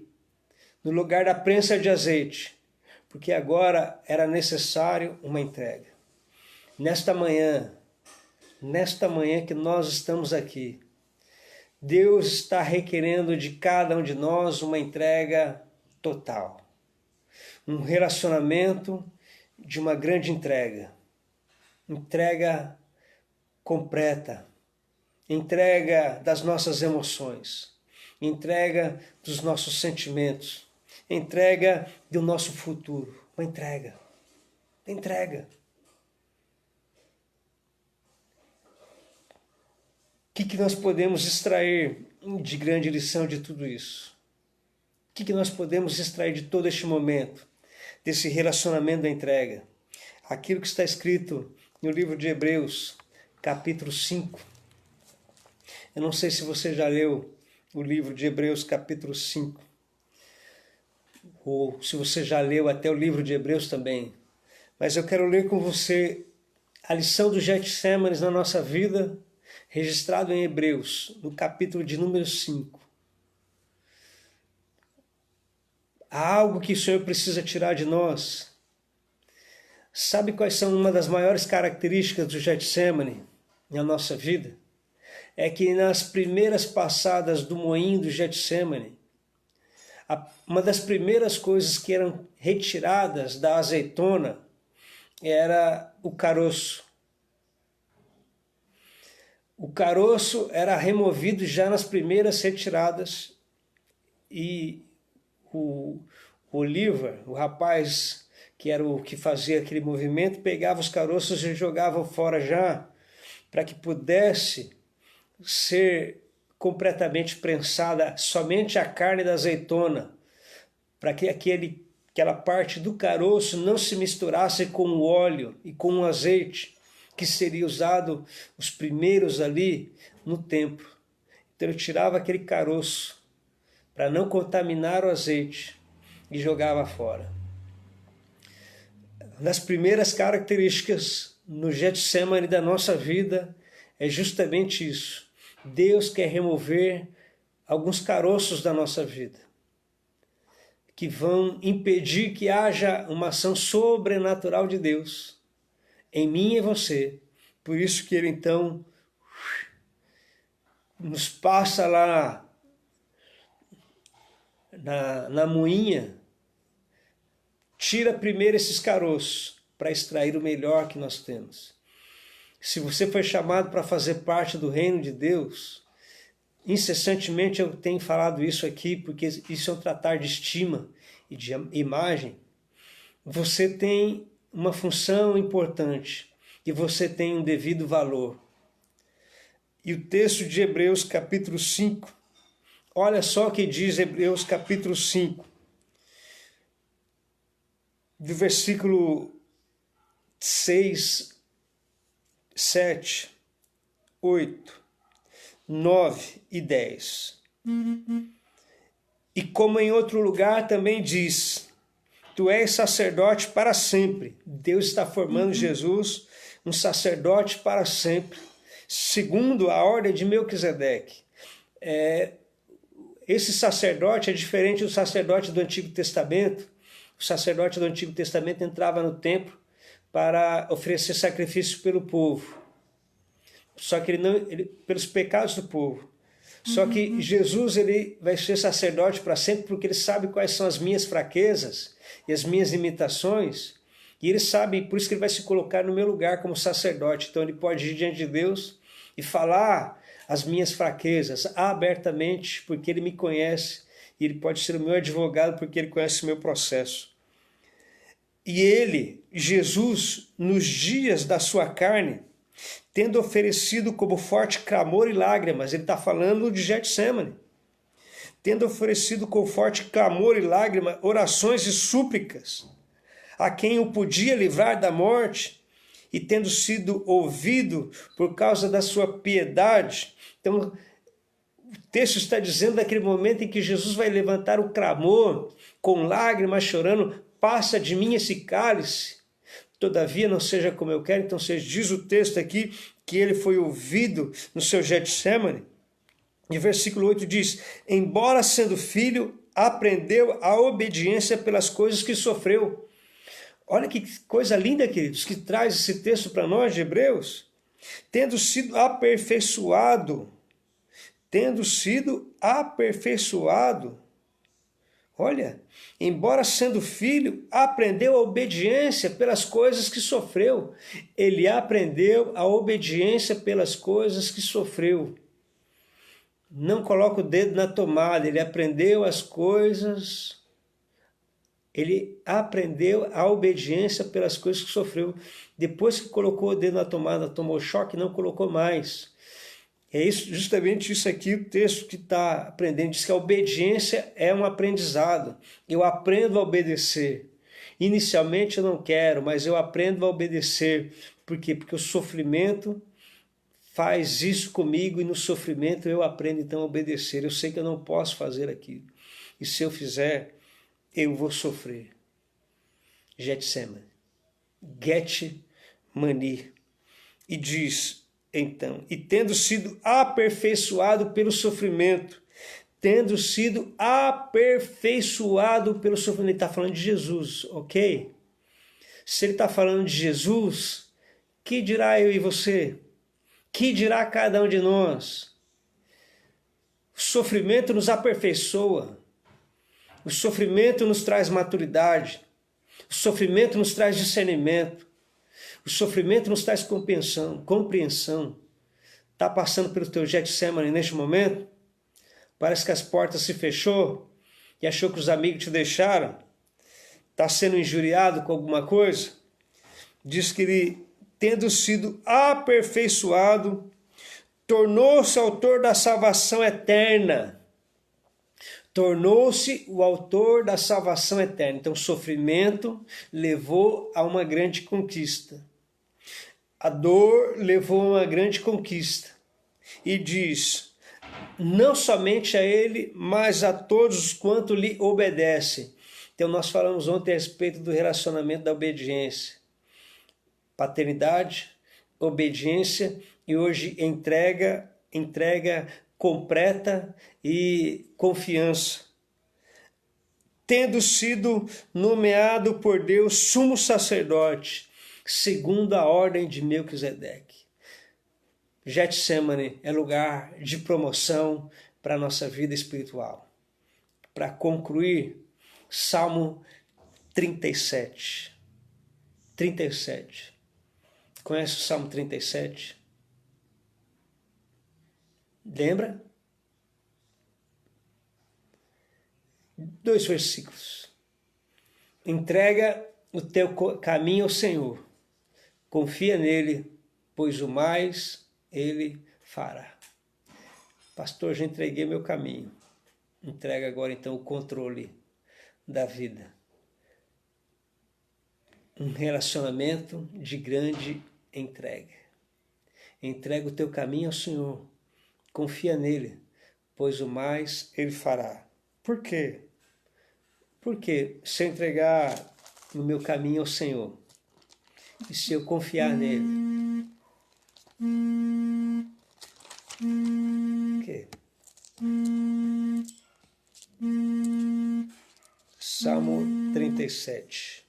no lugar da prensa de azeite, porque agora era necessário uma entrega. Nesta manhã que nós estamos aqui, Deus está requerendo de cada um de nós uma entrega total. Um relacionamento de uma grande entrega. Entrega completa. Entrega das nossas emoções. Entrega dos nossos sentimentos. Entrega do nosso futuro. Uma entrega. Entrega. O que nós podemos extrair de grande lição de tudo isso? O que nós podemos extrair de todo este momento, desse relacionamento da entrega? Aquilo que está escrito no livro de Hebreus, capítulo 5. Eu não sei se você já leu o livro de Hebreus, capítulo 5. Ou se você já leu até o livro de Hebreus também. Mas eu quero ler com você a lição dos Getsêmanes na nossa vida, registrado em Hebreus, no capítulo de número 5. Há algo que o Senhor precisa tirar de nós. Sabe quais são uma das maiores características do Getsêmane na nossa vida? É que nas primeiras passadas do moinho do Getsêmane, uma das primeiras coisas que eram retiradas da azeitona era o caroço. O caroço era removido já nas primeiras retiradas e o Oliver, o rapaz que era o que fazia aquele movimento, pegava os caroços e jogava fora já, para que pudesse ser completamente prensada somente a carne da azeitona, para que aquela parte do caroço não se misturasse com o óleo e com o azeite, que seria usado os primeiros ali no templo. Então ele tirava aquele caroço para não contaminar o azeite e jogava fora. Uma das primeiras características no Getsêmane da nossa vida é justamente isso. Deus quer remover alguns caroços da nossa vida, que vão impedir que haja uma ação sobrenatural de Deus em mim e em você. Por isso que ele então nos passa lá na moinha, tira primeiro esses caroços para extrair o melhor que nós temos. Se você foi chamado para fazer parte do reino de Deus, incessantemente eu tenho falado isso aqui, porque isso é um tratar de estima e de imagem. Você tem uma função importante e você tem um devido valor. E o texto de Hebreus capítulo 5, olha só o que diz Hebreus capítulo 5, do versículo 6, 7, 8, 9 e 10. E como em outro lugar também diz: tu és sacerdote para sempre. Deus está formando Jesus um sacerdote para sempre, segundo a ordem de Melquisedeque. Esse sacerdote é diferente do sacerdote do Antigo Testamento. O sacerdote do Antigo Testamento entrava no templo para oferecer sacrifício pelo povo. Só que pelos pecados do povo. Só que Jesus ele vai ser sacerdote para sempre, porque ele sabe quais são as minhas fraquezas e as minhas limitações. E ele sabe, por isso que ele vai se colocar no meu lugar como sacerdote. Então ele pode ir diante de Deus e falar as minhas fraquezas abertamente, porque ele me conhece. E ele pode ser o meu advogado, porque ele conhece o meu processo. E ele, Jesus, nos dias da sua carne, tendo oferecido como forte clamor e lágrimas, ele está falando de Getsêmane, tendo oferecido com forte clamor e lágrima orações e súplicas a quem o podia livrar da morte, e tendo sido ouvido por causa da sua piedade. Então, o texto está dizendo daquele momento em que Jesus vai levantar o clamor, com lágrimas, chorando: passa de mim esse cálice, todavia não seja como eu quero. Então, diz o texto aqui que ele foi ouvido no seu Getsêmane. E versículo 8 diz: embora sendo filho, aprendeu a obediência pelas coisas que sofreu. Olha que coisa linda, queridos, que traz esse texto para nós de Hebreus. Tendo sido aperfeiçoado tendo sido aperfeiçoado. Olha, embora sendo filho, aprendeu a obediência pelas coisas que sofreu. Ele aprendeu a obediência pelas coisas que sofreu. Não coloca o dedo na tomada, ele aprendeu as coisas. Ele aprendeu a obediência pelas coisas que sofreu. Depois que colocou o dedo na tomada, tomou choque, não colocou mais. É isso, justamente isso aqui, o texto que está aprendendo, diz que a obediência é um aprendizado. Eu aprendo a obedecer. Inicialmente eu não quero, mas eu aprendo a obedecer. Por quê? Porque o sofrimento faz isso comigo e no sofrimento eu aprendo então a obedecer. Eu sei que eu não posso fazer aquilo. E se eu fizer, eu vou sofrer. Getsemane. Getsemane. E diz... Então, e tendo sido aperfeiçoado pelo sofrimento, tendo sido aperfeiçoado pelo sofrimento, ele está falando de Jesus, ok? Se ele está falando de Jesus, que dirá eu e você? Que dirá cada um de nós? O sofrimento nos aperfeiçoa, o sofrimento nos traz maturidade, o sofrimento nos traz discernimento, o sofrimento nos traz compreensão. Está passando pelo teu Getsemane neste momento? Parece que as portas se fechou e achou que os amigos te deixaram? Está sendo injuriado com alguma coisa? Diz que ele, tendo sido aperfeiçoado, tornou-se autor da salvação eterna. Tornou-se o autor da salvação eterna. Então o sofrimento levou a uma grande conquista. A dor levou a uma grande conquista. E diz, não somente a ele, mas a todos quanto lhe obedecem. Então nós falamos ontem a respeito do relacionamento da obediência. Paternidade, obediência e hoje entrega completa e confiança. Tendo sido nomeado por Deus sumo sacerdote, segundo a ordem de Melquisedeque. Getsemane é lugar de promoção para a nossa vida espiritual. Para concluir, Salmo 37. 37. Conhece o Salmo 37? Lembra? 2 versículos. Entrega o teu caminho ao Senhor. Confia nele, pois o mais ele fará. Pastor, já entreguei meu caminho. Entrega agora então o controle da vida. Um relacionamento de grande entrega. Entrega o teu caminho ao Senhor. Confia nele, pois o mais ele fará. Por quê? Porque se eu entregar o meu caminho ao Senhor, e se eu confiar nele, okay. Salmo 37.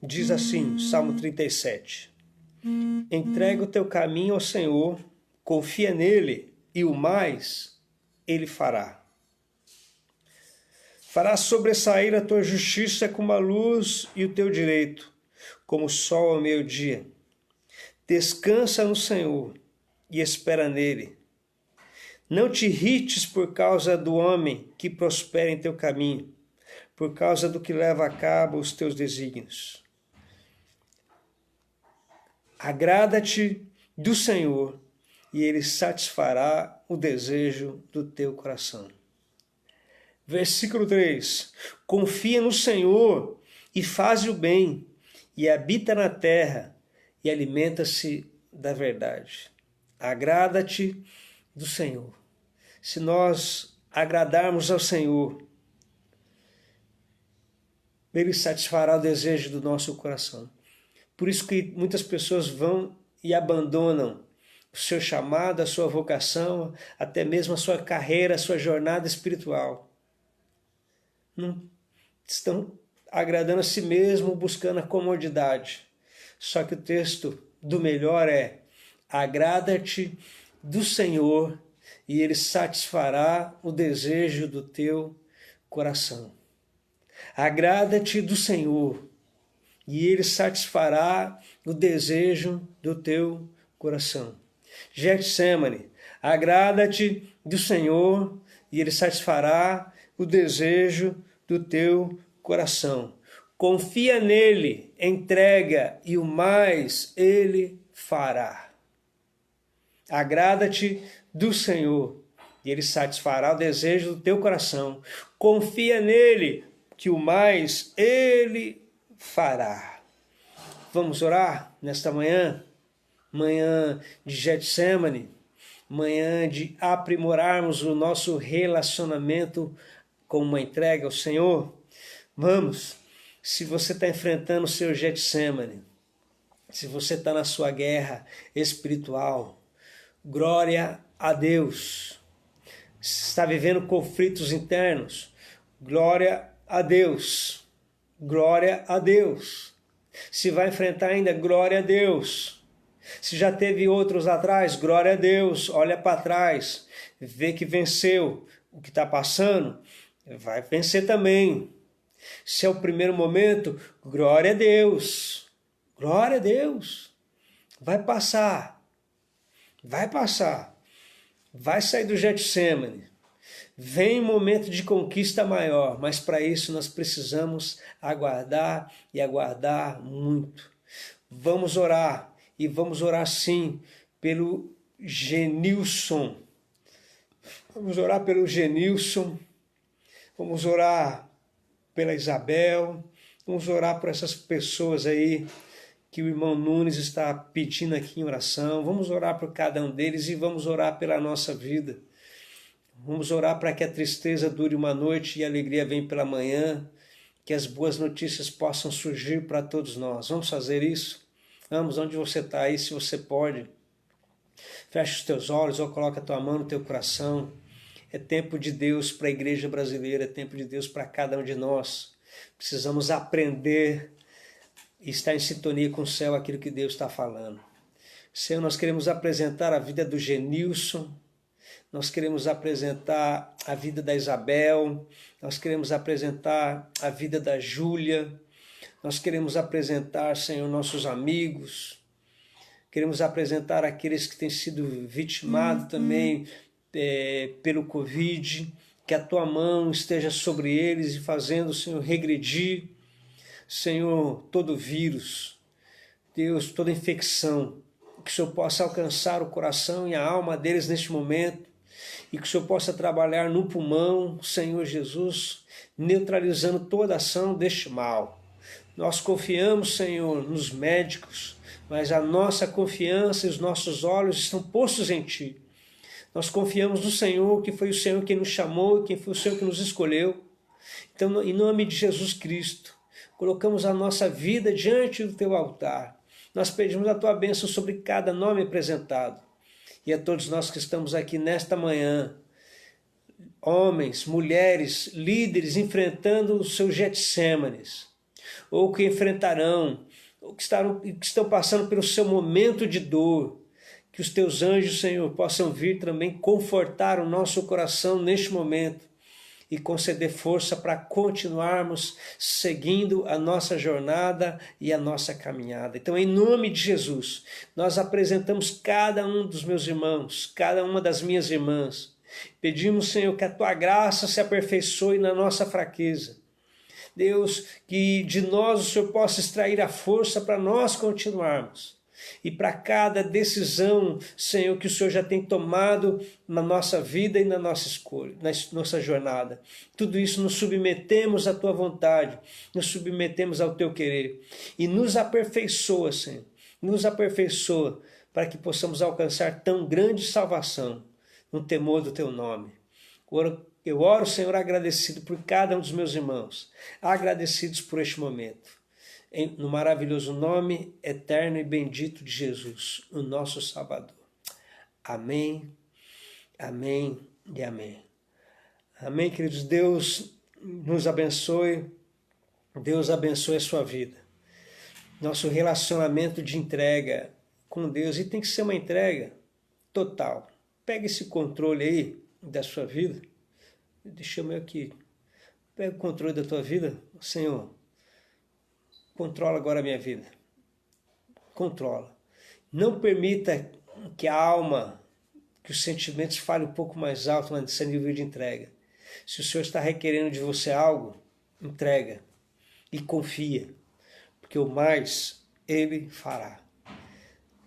Diz assim, Salmo 37. Entrega o teu caminho ao Senhor, confia nele, e o mais ele fará. Fará sobressair a tua justiça como a luz e o teu direito, como o sol ao meio-dia. Descansa no Senhor e espera nele. Não te irrites por causa do homem que prospera em teu caminho, por causa do que leva a cabo os teus desígnios. Agrada-te do Senhor e ele satisfará o desejo do teu coração. Versículo 3. Confia no Senhor e faz o bem, e habita na terra, e alimenta-se da verdade. Agrada-te do Senhor. Se nós agradarmos ao Senhor, ele satisfará o desejo do nosso coração. Por isso que muitas pessoas vão e abandonam o seu chamado, a sua vocação, até mesmo a sua carreira, a sua jornada espiritual. Não estão agradando a si mesmo, buscando a comodidade. Só que o texto do melhor é: agrada-te do Senhor e Ele satisfará o desejo do teu coração. Agrada-te do Senhor e Ele satisfará o desejo do teu coração. Getsêmani, agrada-te do Senhor e Ele satisfará o desejo do teu coração. Confia nele, entrega e o mais Ele fará. Agrada-te do Senhor e Ele satisfará o desejo do teu coração. Confia nele, que o mais Ele fará. Vamos orar nesta manhã? Manhã de Getsêmani, manhã de aprimorarmos o nosso relacionamento com uma entrega ao Senhor. Vamos, se você está enfrentando o seu Getsêmani, se você está na sua guerra espiritual, glória a Deus. Se está vivendo conflitos internos, glória a Deus. Glória a Deus. Se vai enfrentar ainda, glória a Deus. Se já teve outros atrás, glória a Deus. Olha para trás, vê que venceu o que está passando, vai vencer também. Se é o primeiro momento, glória a Deus. Glória a Deus. Vai passar. Vai passar. Vai sair do Getsêmani. Vem um momento de conquista maior, mas para isso nós precisamos aguardar e aguardar muito. Vamos orar, e vamos orar sim pelo Genilson. Vamos orar pelo Genilson, vamos orar pela Isabel, vamos orar por essas pessoas aí que o irmão Nunes está pedindo aqui em oração. Vamos orar por cada um deles e vamos orar pela nossa vida. Vamos orar para que a tristeza dure uma noite e a alegria venha pela manhã, que as boas notícias possam surgir para todos nós. Vamos fazer isso? Vamos, onde você está aí, se você pode. Fecha os teus olhos ou coloca a tua mão no teu coração. É tempo de Deus para a igreja brasileira, é tempo de Deus para cada um de nós. Precisamos aprender e estar em sintonia com o céu, aquilo que Deus está falando. Senhor, nós queremos apresentar a vida do Genilson, nós queremos apresentar a vida da Isabel, nós queremos apresentar a vida da Júlia, nós queremos apresentar, Senhor, nossos amigos, queremos apresentar aqueles que têm sido vitimados também pelo Covid, que a Tua mão esteja sobre eles e fazendo, Senhor, regredir, Senhor, todo vírus, Deus, toda infecção, que o Senhor possa alcançar o coração e a alma deles neste momento, e que o Senhor possa trabalhar no pulmão, Senhor Jesus, neutralizando toda ação deste mal. Nós confiamos, Senhor, nos médicos, mas a nossa confiança e os nossos olhos estão postos em Ti. Nós confiamos no Senhor, que foi o Senhor quem nos chamou, que foi o Senhor que nos escolheu. Então, em nome de Jesus Cristo, colocamos a nossa vida diante do Teu altar. Nós pedimos a Tua bênção sobre cada nome apresentado. E a todos nós que estamos aqui nesta manhã, homens, mulheres, líderes enfrentando os seus Getsêmanes, ou que enfrentarão, ou que estão passando pelo seu momento de dor, que os Teus anjos, Senhor, possam vir também confortar o nosso coração neste momento e conceder força para continuarmos seguindo a nossa jornada e a nossa caminhada. Então, em nome de Jesus, nós apresentamos cada um dos meus irmãos, cada uma das minhas irmãs. Pedimos, Senhor, que a Tua graça se aperfeiçoe na nossa fraqueza. Deus, que de nós o Senhor possa extrair a força para nós continuarmos. E para cada decisão, Senhor, que o Senhor já tem tomado na nossa vida e na nossa escolha, na nossa jornada. Tudo isso nos submetemos à Tua vontade, nos submetemos ao Teu querer. E nos aperfeiçoa, Senhor, nos aperfeiçoa para que possamos alcançar tão grande salvação no temor do Teu nome. Eu oro, Senhor, agradecido por cada um dos meus irmãos, agradecidos por este momento. No maravilhoso nome eterno e bendito de Jesus, o nosso Salvador. Amém, amém e amém. Amém, queridos. Deus nos abençoe. Deus abençoe a sua vida. Nosso relacionamento de entrega com Deus, e tem que ser uma entrega total. Pega esse controle aí da sua vida. Deixa eu aqui. Pega o controle da tua vida. Senhor, controla agora a minha vida. Controla. Não permita que a alma, que os sentimentos falem um pouco mais alto nesse nível de entrega. Se o Senhor está requerendo de você algo, entrega e confia, porque o mais Ele fará.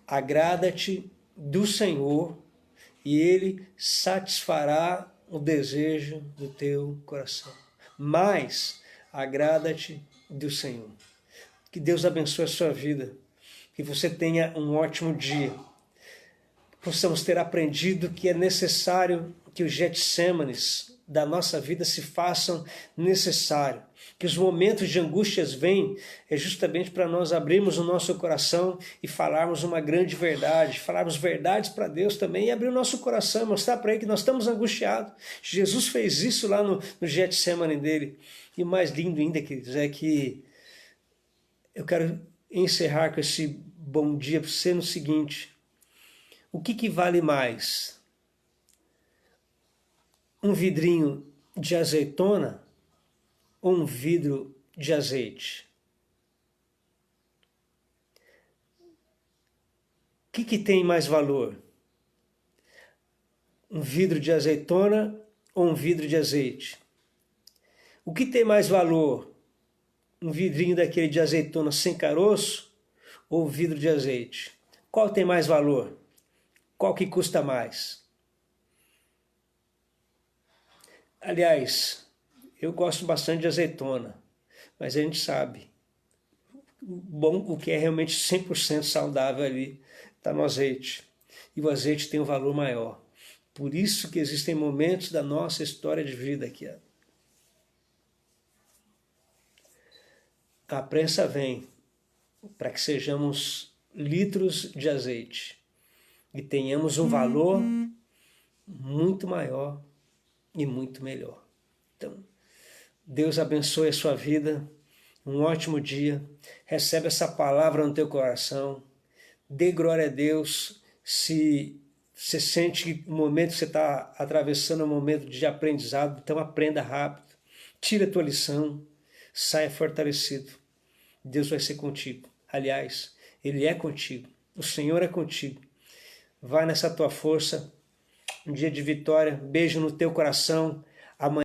Agrada-te do Senhor e Ele satisfará o desejo do teu coração. Mas agrada-te do Senhor. Que Deus abençoe a sua vida, que você tenha um ótimo dia. Possamos ter aprendido que é necessário que os Getsêmanes da nossa vida se façam necessário. Que os momentos de angústias vêm justamente para nós abrirmos o nosso coração e falarmos uma grande verdade, falarmos verdades para Deus também e abrir o nosso coração, mostrar para Ele que nós estamos angustiados. Jesus fez isso lá no Getsemane dele. E o mais lindo ainda, queridos, é que eu quero encerrar com esse bom dia para você no seguinte: o que vale mais? Um vidrinho de azeitona ou um vidro de azeite? O que tem mais valor? Um vidro de azeitona ou um vidro de azeite? O que tem mais valor? Um vidrinho daquele de azeitona sem caroço ou vidro de azeite? Qual tem mais valor? Qual que custa mais? Aliás, eu gosto bastante de azeitona, mas a gente sabe, o que é realmente 100% saudável ali está no azeite. E o azeite tem um valor maior. Por isso que existem momentos da nossa história de vida aqui. A prensa vem para que sejamos litros de azeite e tenhamos um valor muito maior e muito melhor. Então, Deus abençoe a sua vida, um ótimo dia, recebe essa palavra no teu coração, dê glória a Deus. Se você sente que o momento que você está atravessando é um momento de aprendizado, então aprenda rápido, tira a tua lição, saia fortalecido. Deus vai ser contigo. Aliás, Ele é contigo, o Senhor é contigo. Vai nessa tua força, um dia de vitória, beijo no teu coração. Amanhã